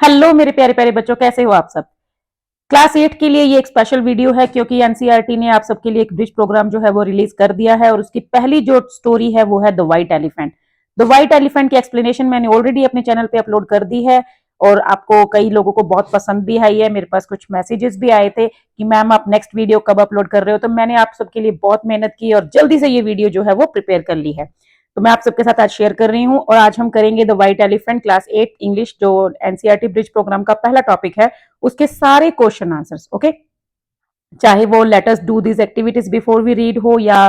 Hello मेरे प्यारे प्यारे बच्चों, कैसे हो आप सब। क्लास 8 के लिए ये एक स्पेशल वीडियो है क्योंकि एनसीईआरटी ने आप सबके लिए एक ब्रिज प्रोग्राम जो है वो रिलीज कर दिया है और उसकी पहली जो स्टोरी है वो है the white elephant. The white elephant की एक्सप्लेनेशन मैंने ऑलरेडी अपने चैनल पे अपलोड कर दी है और आपको कई लोगों को बहुत पसंद भी आई है। मेरे पास कुछ मैसेजेस भी आए थे कि मैम आप नेक्स्ट वीडियो कब अपलोड कर रहे हो, तो मैंने आप सबके लिए बहुत मेहनत की और जल्दी से ये वीडियो जो है वो प्रिपेयर कर ली है। तो मैं आप सबके साथ आज शेयर कर रही हूँ और आज हम करेंगे the white elephant class 8 English, जो एनसीईआरटी ब्रिज प्रोग्राम का पहला टॉपिक है, उसके सारे क्वेश्चन आंसर्स। ओके, चाहे वो let us do this activities before we read हो या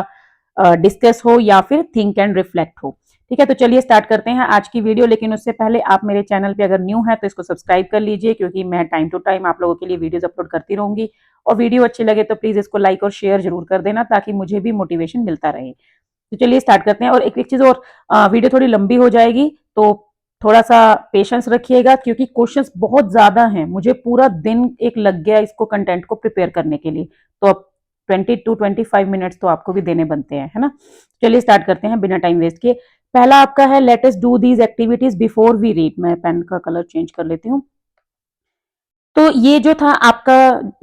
डिस्कस हो या फिर थिंक एंड रिफ्लेक्ट हो। ठीक है, तो चलिए स्टार्ट करते हैं आज की वीडियो। लेकिन उससे पहले आप मेरे चैनल पे अगर न्यू है तो इसको सब्सक्राइब कर लीजिए क्योंकि मैं टाइम टू टाइम आप लोगों के लिए वीडियोस अपलोड करती रहूंगी। और वीडियो अच्छी लगे तो प्लीज इसको लाइक और शेयर जरूर कर देना ताकि मुझे भी मोटिवेशन मिलता रहे। तो चलिए स्टार्ट करते हैं। और एक चीज और, वीडियो थोड़ी लंबी हो जाएगी तो थोड़ा सा पेशेंस रखिएगा क्योंकि क्वेश्चंस बहुत ज्यादा हैं। मुझे पूरा दिन एक लग गया इसको कंटेंट को प्रिपेयर करने के लिए, तो अब 20 to 25 मिनट्स तो आपको भी देने बनते हैं, है ना। चलिए स्टार्ट करते हैं बिना टाइम वेस्ट किए। पहला आपका है let us do these activities before we read. मैं पेन का कलर चेंज कर लेती हूँ। तो ये जो था आपका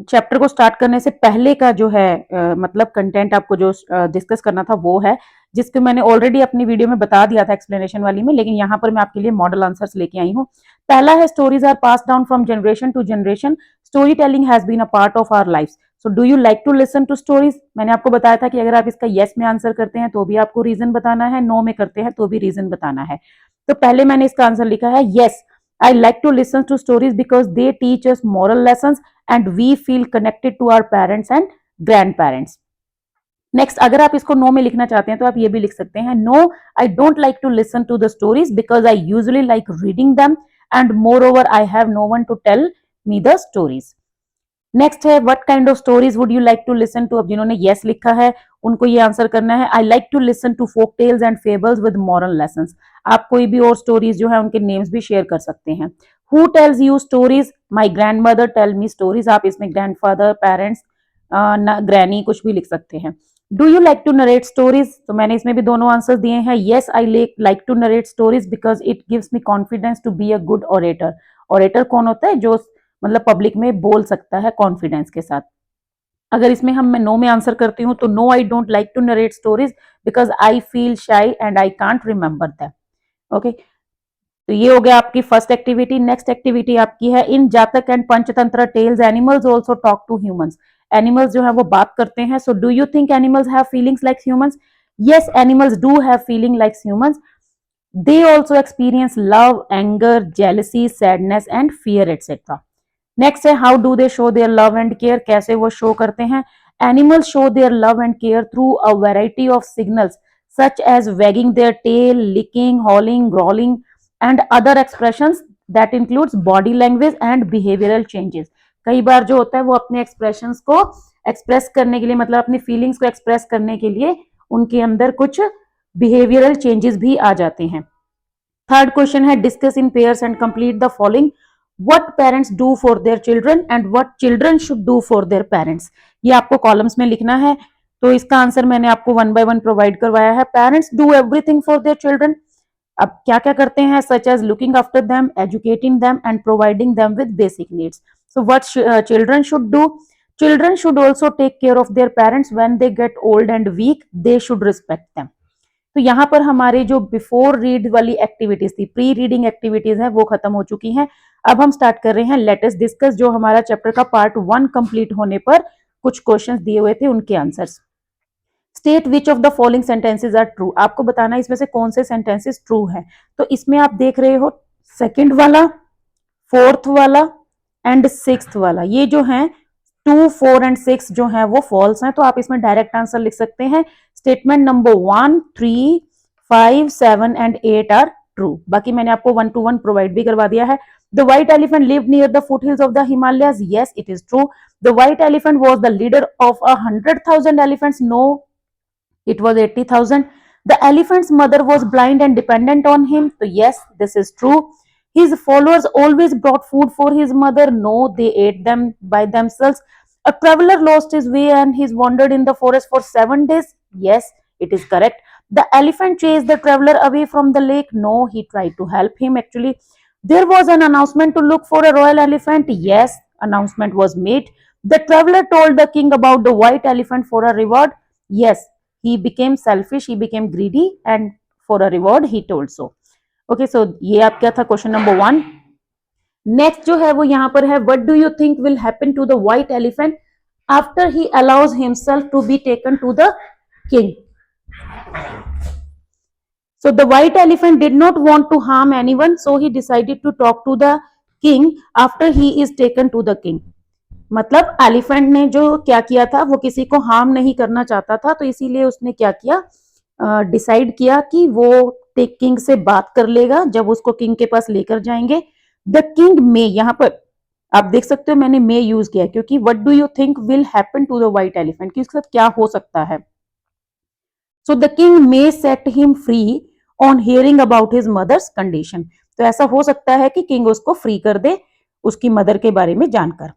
चैप्टर को स्टार्ट करने से पहले का जो है मतलब कंटेंट आपको जो डिस्कस करना था वो है, जिसको मैंने ऑलरेडी अपनी वीडियो में बता दिया था एक्सप्लेनेशन वाली में, लेकिन यहाँ पर मैं आपके लिए मॉडल आंसर्स लेके आई हूँ। पहला है stories are pass down from generation to generation, story telling has been a part of our life, so do you like to listen to stories. मैंने आपको बताया था कि अगर आप इसका येस में आंसर करते हैं तो भी आपको रीजन बताना है, नो में करते हैं तो भी रीजन बताना है। तो पहले मैंने इसका आंसर लिखा है yes, I like to listen to stories because they teach us moral lessons and we feel connected to our parents and grandparents. Next, अगर आप इसको नो में लिखना चाहते हैं तो आप ये भी लिख सकते हैं no, I don't like to listen to the stories because I usually like reading them and moreover I have no one to tell me the stories. Next है what kind of stories would you like to listen to. अब जिन्होंने yes लिखा है उनको ये answer करना है I like to listen to folk tales and fables with moral lessons. आप कोई भी और स्टोरीज जो है उनके नेम्स भी शेयर कर सकते हैं। Who tells you stories, my grandmother tell me stories. आप इसमें ग्रैंडफादर, पेरेंट्स, ग्रैनी कुछ भी लिख सकते हैं। Do you like to narrate stories, तो मैंने इसमें भी दोनों आंसर दिए हैं। Yes, I like to narrate stories because it gives me confidence to be a good orator. Orator कौन होता है? जो मतलब पब्लिक में बोल सकता है कॉन्फिडेंस के साथ। अगर इसमें मैं नो में आंसर करती हूँ तो no, I don't like to narrate stories because I feel shy and I can't remember that. Okay, तो ये हो गया आपकी फर्स्ट एक्टिविटी। नेक्स्ट एक्टिविटी आपकी है in Jataka and Panchatantra tales animals also talk to humans. Animals जो है वो बात करते हैं। So do you think animals have feelings like humans? Yes, animals do have feeling like humans. They also experience love, anger, jealousy, sadness and fear etc. Next है how do they show their love and care. कैसे वो show करते हैं? Animals show their love and care through a variety of signals such as wagging their tail, licking, howling, growling and other expressions that includes body language and behavioural changes. कई बार जो होता है वो अपने एक्सप्रेशंस को एक्सप्रेस करने के लिए, मतलब अपनी फीलिंग्स को एक्सप्रेस करने के लिए उनके अंदर कुछ बिहेवियरल चेंजेस भी आ जाते हैं। थर्ड क्वेश्चन है discuss in pairs and complete the following. What parents do for their children and what children should do for their parents. ये आपको कॉलम्स में लिखना है। तो इसका आंसर मैंने आपको वन बाय वन प्रोवाइड करवाया है। Parents do everything for their children. अब क्या क्या करते हैं? Such as looking after them, educating them and providing them with basic needs. So what children should do? Children should also take care of their parents when they get old and weak, they should respect them. तो यहाँ पर हमारे जो before read वाली activities थी, pre reading activities है, वो खत्म हो चुकी हैं। अब हम स्टार्ट कर रहे हैं लेट अस डिस्कस, जो हमारा चैप्टर का पार्ट 1 कंप्लीट होने पर कुछ क्वेश्चंस दिए हुए थे, उनके answers. State which of the following sentences are true. आपको बताना है इसमें से कौन से सेंटेंसेस ट्रू हैं। तो इसमें आप देख रहे हो सेकंड वाला, फोर्थ वाला एंड सिक्स्थ वाला, ये जो है 2, 4 एंड 6 जो है वो फॉल्स हैं। तो आप इसमें डायरेक्ट आंसर लिख सकते हैं statement number 1, 3, 5, 7 and 8 are true. बाकी मैंने आपको 1 to 1 प्रोवाइड भी करवा दिया है। The white elephant lived near the foothills of the Himalayas. Yes, it is true. The white elephant was the leader of 100,000 elephants. No, it was 80,000. The elephant's mother was blind and dependent on him. So yes, this is true. His followers always brought food for his mother. No, they ate them by themselves. A traveler lost his way and he's wandered in the forest for 7 days. Yes, it is correct. The elephant chased the traveler away from the lake. No, he tried to help him actually. There was an announcement to look for a royal elephant. Yes, announcement was made. The traveler told the king about the white elephant for a reward. Yes, he became selfish, he became greedy, and for a reward he told so. Okay, so ये आप क्या था question number 1. Next जो है वो यहां पर है, what do you think will happen to the white elephant after he allows himself to be taken to the king. So the white elephant did not want to harm anyone, so he decided to talk to the king after he is taken to the king. मतलब elephant ने जो क्या किया था, वो किसी को harm नहीं करना चाहता था, तो इसीलिए उसने क्या किया, डिसाइड किया कि वो किंग से बात कर लेगा जब उसको किंग के पास लेकर जाएंगे. द किंग मे, यहां पर आप देख सकते हो मैंने मे यूज किया क्योंकि what do you think will happen to the white elephant, कि उसके साथ क्या हो सकता है. So the king may set him free on hearing about his mother's condition. तो ऐसा हो सकता है कि किंग उसको फ्री कर दे उसकी मदर के बारे में जानकर.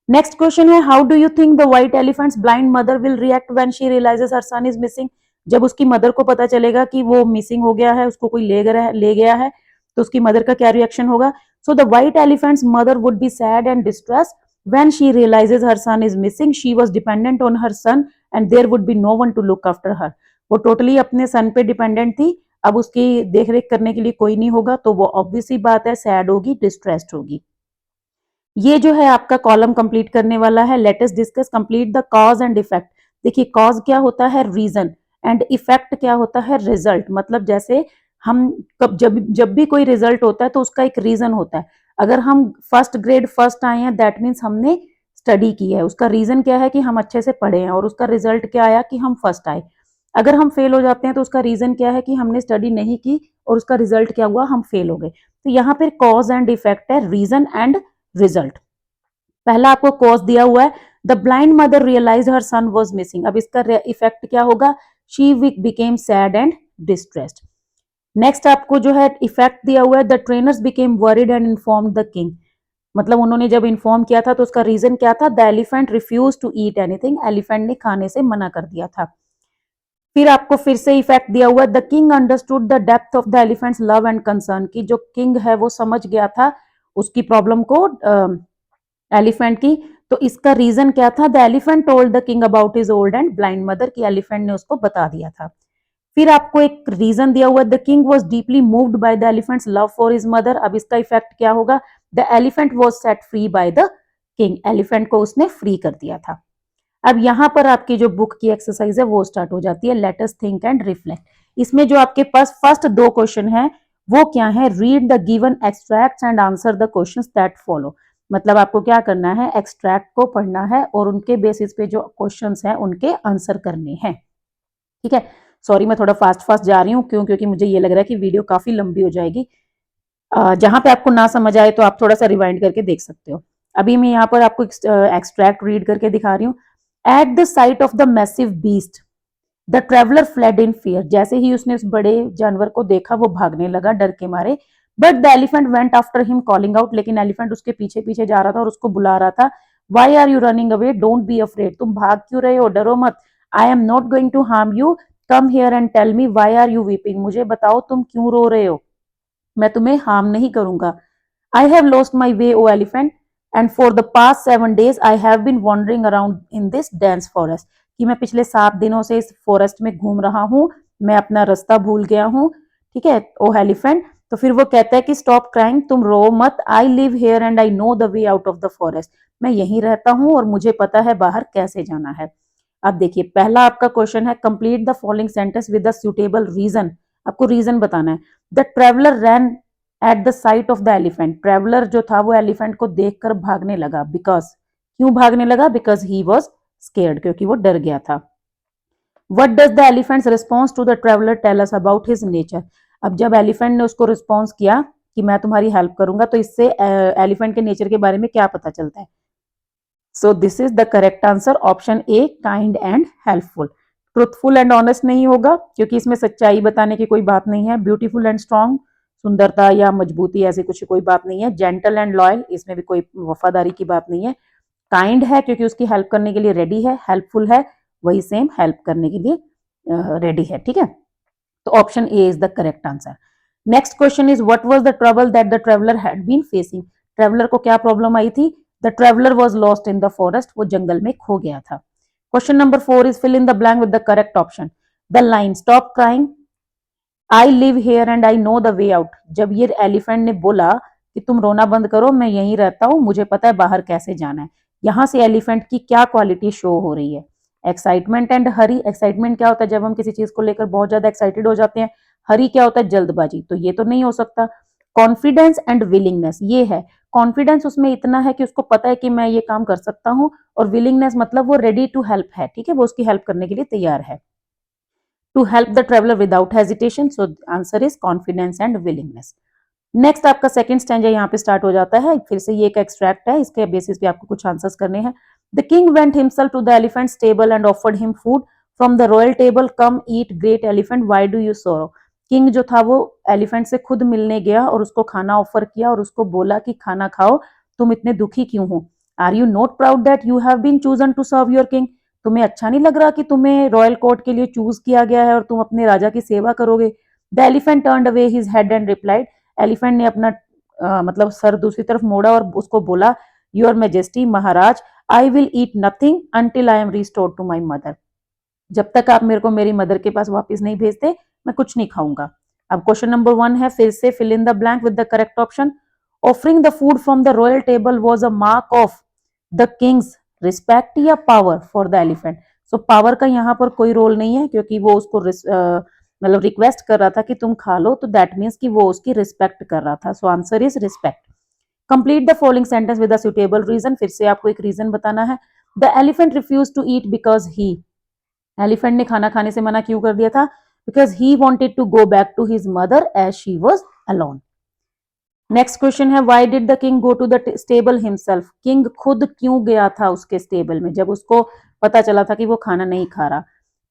नेक्स्ट क्वेश्चन है, how do you think the white elephant's blind mother will react when she realises her son is missing. जब उसकी मदर को पता चलेगा कि वो मिसिंग हो गया है, उसको कोई ले गया है, तो उसकी मदर का क्या रिएक्शन होगा. So the white elephant's mother would be sad and distress when she realises her son is missing. She was dependent on her son and there would be no one to look after her. वो totally अपने सन पे dependent थी, अब उसकी देखरेख करने के लिए कोई नहीं होगा, तो वो ऑब्वियस ही बात है सैड होगी, डिस्ट्रेस्ड होगी. ये जो है आपका कॉलम कंप्लीट करने वाला है. Let us discuss complete the cause and effect. देखिए कॉज क्या होता है, रीजन, एंड इफेक्ट क्या होता है, रिजल्ट. मतलब जैसे हम जब भी कोई रिजल्ट होता है तो उसका एक रीजन होता है. अगर हम फर्स्ट ग्रेड फर्स्ट आए हैं, दैट मीन्स हमने स्टडी की है. उसका रीजन क्या है कि हम अच्छे से पढ़े हैं, और उसका रिजल्ट क्या आया कि हम फर्स्ट आए. अगर हम फेल हो जाते हैं तो उसका रीजन क्या है कि हमने स्टडी नहीं की, और उसका रिजल्ट क्या हुआ, हम फेल हो गए. तो यहाँ पर कॉज एंड इफेक्ट है, रीजन एंड रिजल्ट. पहला आपको कॉज दिया हुआ है, the blind mother realise her son was missing. अब इसका इफेक्ट क्या होगा, she became sad and distressed. Next आपको जो है इफेक्ट दिया हुआ है, the trainers became worried and informed the king. मतलब उन्होंने जब इन्फॉर्म किया था तो उसका रीजन क्या था, the elephant refuse to eat anything. Elephant ने खाने से मना कर दिया था. फिर आपको फिर से इफेक्ट दिया हुआ है, the king understood the depth of the elephants love and concern. की जो किंग है वो समझ गया था उसकी प्रॉब्लम को, एलिफेंट की. तो इसका रीजन क्या था, the elephant told the king about his old and blind mother, की एलिफेंट ने उसको बता दिया था. फिर आपको एक रीजन दिया हुआ, the king was deeply moved by the elephants love for his mother. अब इसका इफेक्ट क्या होगा, the elephant was set free by the king. Elephant को उसने फ्री कर दिया था. अब यहां पर आपकी जो बुक की एक्सरसाइज है वो स्टार्ट हो जाती है, let us think and reflect. इसमें जो आपके पास फर्स्ट 2 क्वेश्चन है वो क्या है, read the given extracts and answer the questions that follow. मतलब आपको क्या करना है, एक्सट्रैक्ट को पढ़ना है और उनके बेसिस पे जो क्वेश्चंस हैं उनके आंसर करने हैं. ठीक है, सॉरी मैं थोड़ा फास्ट जा रही हूँ, क्यों, क्योंकि मुझे ये लग रहा है कि वीडियो काफी लंबी हो जाएगी. जहां पे आपको ना समझ आए तो आप थोड़ा सा रिवाइंड करके देख सकते हो. अभी मैं यहाँ पर आपको एक्सट्रैक्ट रीड करके दिखा रही हूँ. Eight the sight of the massive beast the traveller fled in fear. जैसे ही उसने उस बड़े जानवर को देखा वो भागने लगा डर के मारे. But the elephant went after him calling out. लेकिन एलिफेंट उसके पीछे पीछे जा रहा था और उसको बुला रहा था. Why are you running away, don't be afraid. तुम भाग क्यों रहे हो, डरो मत. I am not going to harm you, come here and tell me why are you weeping. मुझे बताओ तुम क्यों रो रहे हो, मैं तुम्हें हार्म नहीं करूंगा. I have lost my way O elephant and for the past 7 days I have been wandering around in this dense forest. कि मैं पिछले 7 दिनों से इस फॉरेस्ट में घूम रहा हूँ, मैं अपना रास्ता भूल गया हूँ. ठीक है, ओ एलिफेंट. तो फिर वो कहता है कि स्टॉप क्राइंग, तुम रो मत. I live here and I know the way out of the forest. मैं यहीं रहता हूँ और मुझे पता है बाहर कैसे जाना है. अब देखिए पहला आपका क्वेश्चन है, complete the following sentence with the suitable reason. आपको रीजन बताना है. The traveller ran at the sight of the elephant. Traveller जो था वो एलिफेंट को देखकर भागने लगा. बिकॉज, क्यों भागने लगा, बिकॉज ही वॉज स्केर्ड, क्योंकि वो डर गया था. What does the elephant's response to the traveller tell us about his nature. अब जब एलिफेंट ने उसको रिस्पॉन्स किया कि मैं तुम्हारी हेल्प करूंगा, तो इससे एलिफेंट के नेचर के बारे में क्या पता चलता है. So this is the correct answer, option A, kind and helpful. Truthful and honest नहीं होगा क्योंकि इसमें सच्चाई बताने की कोई बात नहीं है. ब्यूटीफुल एंड स्ट्रॉन्ग, सुंदरता या मजबूती ऐसी कुछ कोई बात नहीं है. जेंटल एंड लॉयल, इसमें भी कोई वफादारी की बात नहीं है. काइंड है क्योंकि उसकी हेल्प करने के लिए रेडी है. हेल्पफुल है, वही सेम हेल्प करने के लिए रेडी है. ठीक है, तो option A is the correct answer. Next question is what was the trouble that the traveller had been facing. Traveller को क्या प्रॉब्लम आई थी? The traveller was lost in the forest, वो जंगल में खो गया था। Question number 4 is fill in the blank with the correct option. The line stop crying, I live here and I know the way out. जब ये elephant ने बोला कि तुम रोना बंद करो, मैं यहीं रहता हूं, मुझे पता है बाहर कैसे जाना है, यहां से एलिफेंट की क्या क्वालिटी शो हो रही है? Excitement and Hari. एक्साइटमेंट क्या होता है? जब हम किसी चीज को लेकर बहुत ज्यादा एक्साइटेड हो जाते हैं। हरी क्या होता है? जल्दबाजी। तो ये तो नहीं हो सकता। कॉन्फिडेंस एंड विलिंगनेस, ये है। कॉन्फिडेंस उसमें इतना है कि उसको पता है कि मैं ये काम कर सकता हूं, और विलिंगनेस मतलब वो रेडी टू हेल्प है, ठीक है, वो उसकी हेल्प करने के लिए तैयार है। To help the traveller without hesitation, so answer is confidence and willingness. Next आपका सेकंड स्टैंजा यहाँ पे स्टार्ट हो जाता है। फिर से ये एक एक्सट्रैक्ट है, इसके बेसिस पे आपको कुछ आंसर्स करने हैं। The king went himself to the elephant's table and offered him food from the royal table, come eat great elephant, why do you sorrow. King जो था वो एलिफेंट से खुद मिलने गया और उसको खाना ऑफर किया और उसको बोला कि खाना खाओ, तुम इतने दुखी क्यों हो? Are you not proud that you have been chosen to serve your king. तुम्हें अच्छा नहीं लग रहा कि तुम्हें रॉयल कोर्ट के लिए चूज किया गया है और तुम अपने राजा की सेवा करोगे? The elephant turned away his head and replied. Elephant ने अपना मतलब सर दूसरी तरफ मोड़ा और उसको बोला, योर मेजेस्टी, महाराज, I will eat nothing until I am restored to my mother. जब तक आप मेरे को मेरी मदर के पास वापस नहीं भेजते, मैं कुछ नहीं खाऊंगा। अब क्वेश्चन नंबर 1 है, फिर से fill in the blank with the correct option. Offering the food from the royal table was a mark of the king's respect या power for the elephant. So power का यहाँ पर कोई रोल नहीं है, क्योंकि वो उसको मतलब रिक्वेस्ट कर रहा था कि तुम खा लो, तो दैट मीन्स कि वो उसकी रिस्पेक्ट कर रहा था। So answer is respect. Complete the following sentence with a suitable reason. फिर से आपको एक रीजन बताना है। The elephant refuse to eat because he. Elephant ने खाना खाने से मना क्यों कर दिया था? Because he wanted to go back to his mother as she was alone. Next question है, why did the king go to the stable himself. King खुद क्यों गया था उसके स्टेबल में जब उसको पता चला था कि वो खाना नहीं खा रहा?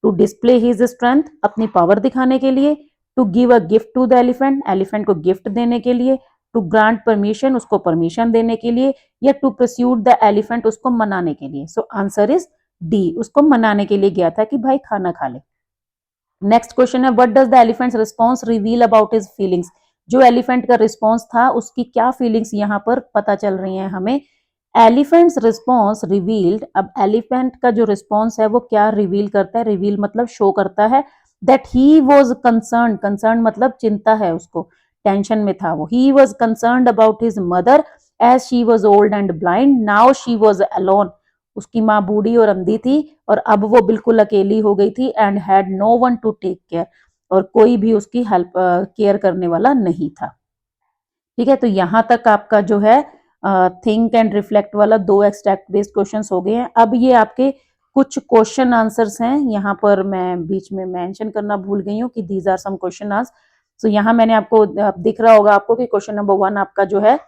टू डिस्प्ले हिज स्ट्रेंथ, अपनी पावर दिखाने के लिए। To give a gift to the elephant, elephant को गिफ्ट देने के लिए। टू ग्रांट परमिशन, उसको परमिशन देने के लिए। या टू प्रस्यूट द एलिफेंट, उसको मनाने के लिए। सो आंसर इज डी, उसको मनाने के लिए गया था कि भाई खाना खा ले। नेक्स्ट क्वेश्चन है, what does the elephant's response reveal about his feelings. जो एलिफेंट का रिस्पॉन्स था उसकी क्या फीलिंग्स यहाँ पर पता चल रही हैं हमें? Elephants response revealed. अब एलिफेंट का जो रिस्पॉन्स है वो क्या रिवील करता है? रिवील मतलब शो करता है that he was concern. Concern मतलब चिंता है, उसको टेंशन में था वो। He was concern about his mother as she was old and blind, now she was alone. उसकी माँ बूढ़ी और अंधी थी और अब वो बिल्कुल अकेली हो गई थी। And had no one to take care, और कोई भी उसकी हेल्प केयर करने वाला नहीं था। ठीक है, तो यहां तक आपका जो है थिंक एंड रिफ्लेक्ट वाला 2 एक्सट्रैक्ट बेस्ड क्वेश्चंस हो गए हैं। अब ये आपके कुछ क्वेश्चन आंसर्स हैं। यहाँ पर मैं बीच में मेंशन करना भूल गई हूँ कि these are some question answer. तो यहाँ मैंने आपको दिख रहा होगा आपको कि क्वेश्चन नंबर 1 आपका जो है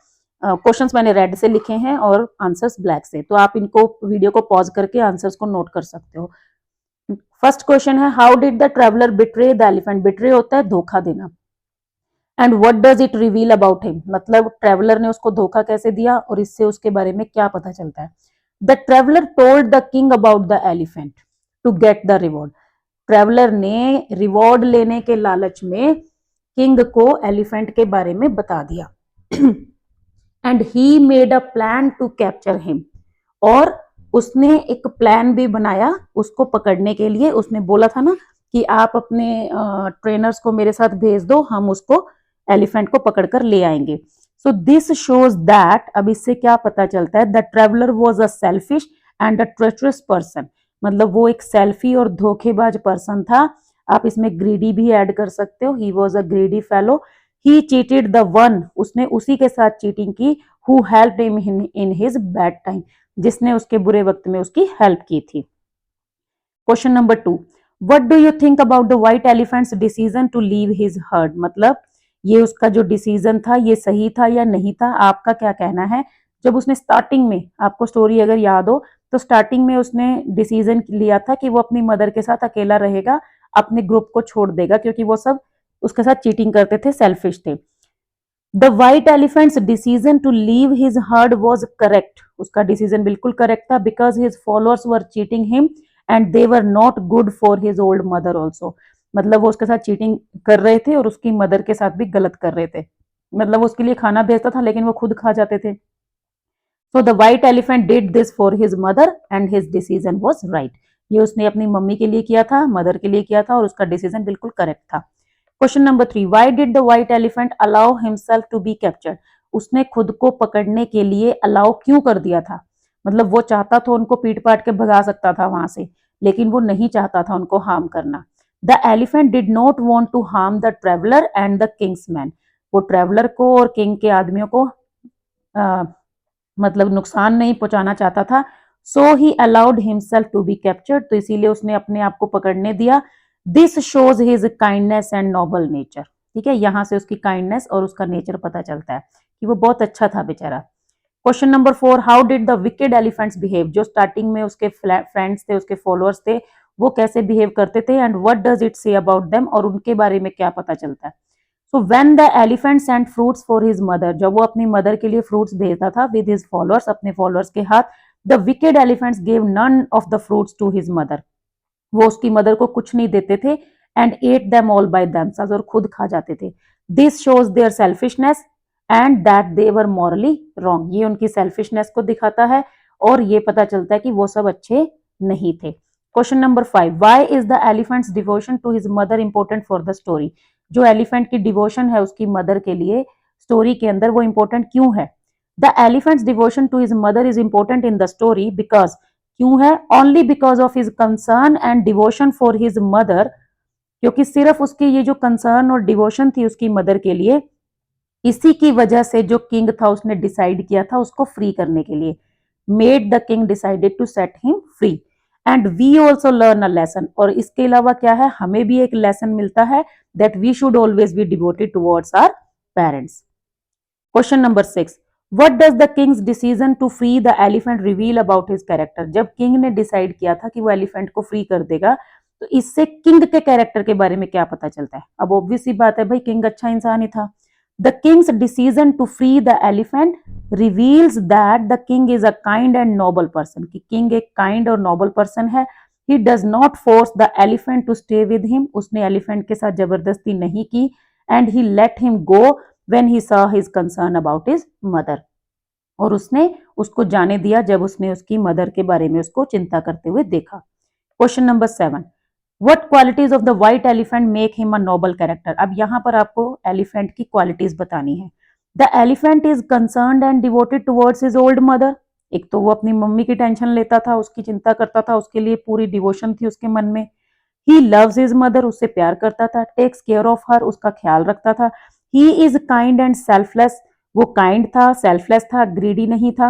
क्वेश्चंस मैंने रेड से लिखे हैं और आंसर्स ब्लैक से, तो आप इनको वीडियो को पॉज करके आंसर्स को नोट कर सकते हो। फर्स्ट क्वेश्चन है, how did the traveller betray the elephant. Betray होता है धोखा देना। And what does it reveal about him, मतलब ट्रेवलर ने उसको धोखा कैसे दिया और इससे उसके बारे में क्या पता चलता है? The traveller told the king about the elephant to get the reward. Traveller ने रिवॉर्ड लेने के लालच में किंग को एलिफेंट के बारे में बता दिया। And he made a plan to capture him, और उसने एक प्लान भी बनाया उसको पकड़ने के लिए। उसने बोला था ना कि आप अपने ट्रेनर्स को मेरे साथ भेज दो, हम उसको एलिफेंट को पकड़कर ले आएंगे। सो दिस शोज दैट, अब इससे क्या पता चलता है? The traveller was a selfish and a treacherous person, मतलब वो एक सेल्फी और धोखेबाज पर्सन था। आप इसमें ग्रीडी भी ऐड कर सकते हो, he was a greedy fellow. He cheated the one, उसने उसी के साथ चीटिंग की, who helped him in his bad time, जिसने उसके बुरे वक्त में उसकी हेल्प की थी। Question number 2, what do you think about the white elephant's decision to leave his herd, मतलब ये उसका जो डिसीजन था ये सही था या नहीं था? आपका क्या कहना है? जब उसने स्टार्टिंग में, आपको स्टोरी अगर याद हो तो स्टार्टिंग में उसने डिसीजन लिया था कि वो अपनी मदर के साथ अकेला रहेगा, अपने ग्रुप को छोड़ देगा, क्योंकि वो सब उसके साथ चीटिंग करते थे, सेल्फिश थे। The white elephant's decision to leave his herd was correct, उसका डिसीजन बिल्कुल करेक्ट था, because his followers were cheating him and they were not good for his old mother also. मतलब वो उसके साथ चीटिंग कर रहे थे और उसकी मदर के साथ भी गलत कर रहे थे। मतलब वो उसके लिए खाना भेजता था लेकिन वो खुद खा जाते थे। सो the white elephant did this for his mother and his decision was right. ये उसने अपनी मम्मी के लिए किया था, मदर के लिए किया था और उसका डिसीजन बिल्कुल करेक्ट था। Question number 3, why did the white elephant allow himself to be captured? उसने खुद को पकड़ने के लिए अलाउ क्यों कर दिया था? मतलब वो चाहता तो उनको पीट पाट के भगा सकता था वहां से, लेकिन वो नहीं चाहता था उनको हार्म करना। The elephant did not want to harm the traveller and the king's men. वो ट्रेवलर को और किंग के आदमियों को मतलब नुकसान नहीं पहुंचाना चाहता था। So he allowed himself to be captured, तो इसीलिए उसने अपने आप को पकड़ने दिया। This shows his kindness and noble nature. ठीक है, यहां से उसकी काइंडनेस और उसका नेचर पता चलता है कि वो बहुत अच्छा था बेचारा। Question number 4, how did the wicked elephants behave? जो स्टार्टिंग में उसके फ्रेंड्स थे, उसके फॉलोअर्स थे, वो कैसे बिहेव करते थे and what does it say about them, और उनके बारे में क्या पता चलता है? So when the elephant sent fruits for his mother, जब वो अपनी मदर के लिए फ्रूट्स भेजता था विद हिज फॉलोअर्स, अपने फॉलोअर्स के हाथ, the wicked elephants give none of the fruits to his mother. वो उसकी मदर को कुछ नहीं देते थे and ate them all by themselves, और खुद खा जाते थे। This shows their selfishness and that they were morally wrong. ये उनकी सेल्फिशनेस को दिखाता है और ये पता चलता है कि वो सब अच्छे नहीं थे। Question number 5, why is the elephant's devotion to his mother important for the story? जो एलिफेंट की डिवोशन है उसकी मदर के लिए स्टोरी के अंदर, वो इंपॉर्टेंट क्यों है? The elephant's devotion to his mother is important in the story because, क्यों है? Only because of his concern and devotion for his mother, क्योंकि सिर्फ उसकी ये जो कंसर्न और डिवोशन थी उसकी मदर के लिए, इसी की वजह से जो किंग था उसने डिसाइड किया था उसको फ्री करने के लिए। Made the king decided to set him free. And we also learn a lesson, और इसके अलावा क्या है, हमें भी एक लेसन मिलता है that we should always be devoted towards our parents. Question number 6, what does the king's decision to free the elephant reveal about his character? जब किंग ने डिसाइड किया था कि वो एलिफेंट को फ्री कर देगा, तो इससे किंग के कैरेक्टर के बारे में क्या पता चलता है? अब ऑब्वियस सी बात है भाई, किंग अच्छा इंसान ही था। The king's decision to free the elephant reveals that the king is a kind and noble person, कि किंग एक काइंड और नोबल पर्सन है। He does not force the elephant to stay with him, उसने elephant के साथ जबरदस्ती नहीं की। And he let him go when he saw his concern about his mother, और उसने उसको जाने दिया जब उसने उसकी मदर के बारे में उसको चिंता करते हुए देखा। Question number 7, what qualities of the white elephant make him a noble character? अब यहाँ पर आपको एलिफेंट की क्वालिटीज बतानी है। The elephant is concerned and devoted towards his old mother. एक तो वो अपनी मम्मी की टेंशन लेता था, उसकी चिंता करता था, उसके लिए पूरी डिवोशन थी उसके मन में। ही लव्स हिज मदर, उससे प्यार करता था। टेक्स केयर ऑफ हर, उसका ख्याल रखता था। He is kind and selfless, वो काइंड था, सेल्फलेस था, ग्रीडी नहीं था।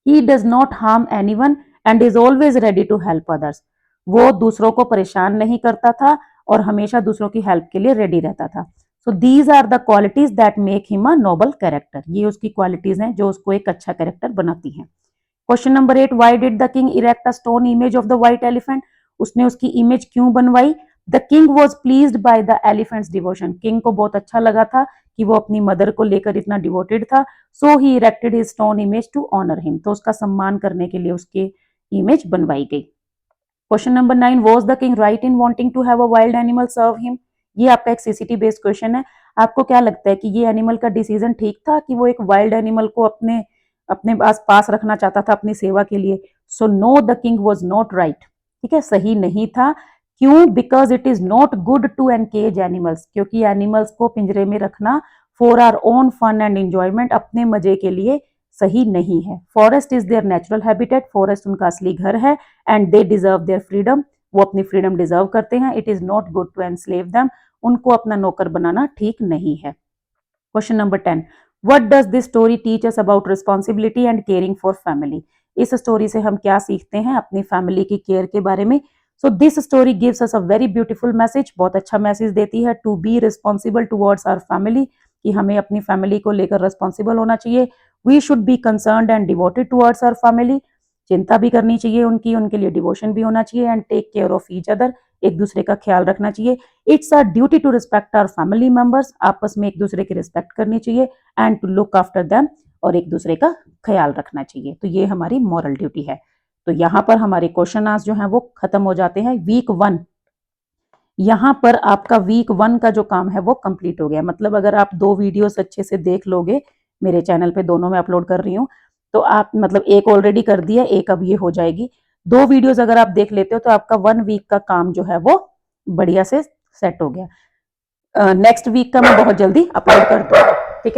He does not harm anyone and is always ready to help others, वो दूसरों को परेशान नहीं करता था और हमेशा दूसरों की हेल्प के लिए रेडी रहता था। So these are the qualities that make him a noble character. ये उसकी क्वालिटीज हैं जो उसको एक अच्छा कैरेक्टर बनाती हैं। Question number 8, why did the king erect a stone image of the white elephant? उसने उसकी इमेज क्यों बनवाई? The king was pleased by the elephant's devotion, king को बहुत अच्छा लगा था कि वो अपनी मदर को लेकर इतना डिवोटेड था। So he erected his stone image to honour him, तो उसका सम्मान करने के लिए उसकी इमेज बनवाई गई। Question number 9, was the king right in wanting to have a wild animal serve him? ये आपका एक सीसीटी बेस्ड क्वेश्चन है। आपको क्या लगता है कि ये एनिमल का डिसीजन ठीक था कि वो एक वाइल्ड एनिमल को अपने अपने पास पास रखना चाहता था अपनी सेवा के लिए? So no, the king was not right. ठीक है, सही नहीं था। क्यों? Because it is not good to encage animals, क्योंकि एनिमल्स को पिंजरे में रखना for our own fun and enjoyment, अपने मजे के लिए सही नहीं है। Forest is their natural habitat, forest उनका असली घर है। And they deserve their freedom, वो अपनी फ्रीडम डिजर्व करते हैं। It is not good to enslave them, उनको अपना नौकर बनाना ठीक नहीं है। Question number 10, what does this story teach us about responsibility and caring for family? इस स्टोरी से हम क्या सीखते हैं अपनी फैमिली की केयर के बारे में? So this story gives us a very beautiful message, बहुत अच्छा मैसेज देती है, to be responsible towards our family, कि हमें अपनी फैमिली को लेकर रिस्पॉन्सिबल होना चाहिए। We should be concerned and devoted towards our family, चिंता भी करनी चाहिए उनकी, उनके लिए डिवोशन भी होना चाहिए। And take care of each other, एक दूसरे का ख्याल रखना चाहिए। It's a duty to respect our family members, आपस में एक दूसरे की रिस्पेक्ट करनी चाहिए। And to look after them, और एक दूसरे का ख्याल रखना चाहिए। तो ये हमारी मॉरल ड्यूटी है। तो यहाँ पर हमारे क्वेश्चन आंसर जो है वो खत्म हो जाते हैं। वीक 1 यहाँ पर आपका वीक 1 का जो काम है वो कंप्लीट हो गया। मतलब अगर आप 2 वीडियोस अच्छे से देख लोगे, मेरे चैनल पे दोनों मैं अपलोड कर रही हूँ, तो आप मतलब एक ऑलरेडी कर दिया, एक अब ये हो जाएगी। 2 वीडियोस अगर आप देख लेते हो तो आपका 1 वीक का काम जो है वो बढ़िया से सेट हो गया। नेक्स्ट वीक का मैं बहुत जल्दी अपलोड कर दूंगी।